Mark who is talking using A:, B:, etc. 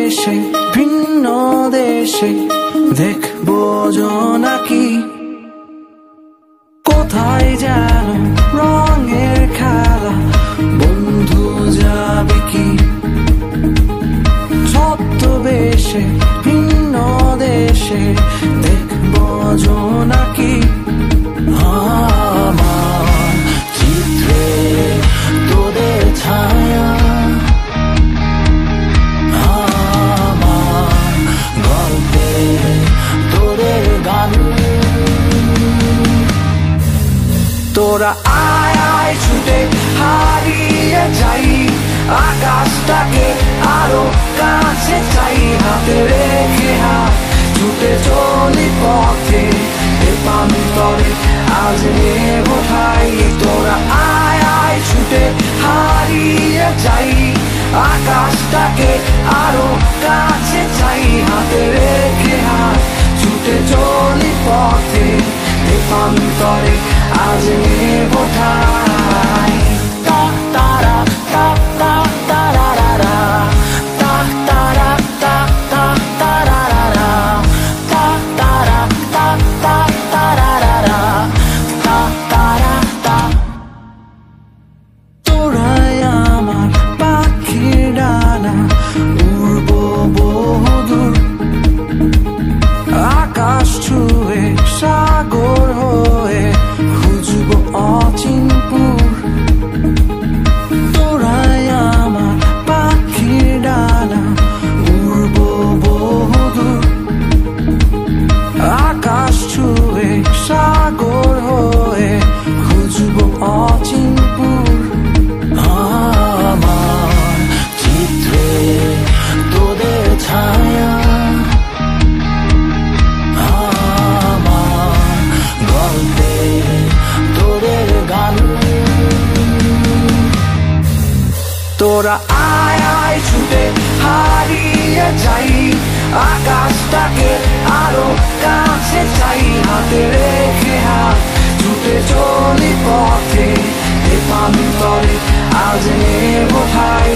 A: এসে ভিন্ন দেশে দেখবো জোনাকি কোথায় যেন রঙের খেলা বন্ধু যাবে কি ছদ্মবেশে ভিন্ন দেশে দেখবো জোনাকি আমার চিত্রে তোদের ছায়া আমার গল্পে তোদের গান তোরা আয় আয় ছুটে হারিয়ে যাই আকাশটাকে আরো কাছে চাই হাতে রেখে হাত ছুটে চলি পথে প্রান্তরে আজ নেব ঠাই তোরা আয় আয় ছুটে হারিয়ে যাই আকাশটাকে আরো কাছে চাই হাতে রেখে হাত ছুটে চলি পথে প্রান্তরে আজ নেব ঠাই তা তারা তা তা তারারা তা তারা তা তা তারারা তা তারা তা তা তারারা তা তারা তা তোরাই আমার পাখির ডানা উড়বো বহুদূর আকাশ ছুঁয়ে সাগর হয়ে খুঁজবো অচিনপুর তোরাই আমার পাখির ডানা উড়বো বহুদূর আকাশ ছুঁয়ে সাগর হয়ে খুঁজবো অচিনপুর আমার চিত্রে তোদের ছায়া আমার গল্পে তোদের গান তোরা আয় আয় ছুটে হারিয়ে যাই আকাশটাকে আরো কাছে চাই হাতে রেখে হাত ছুটে চলি পথে প্রান্তরে আজ নেব ঠাই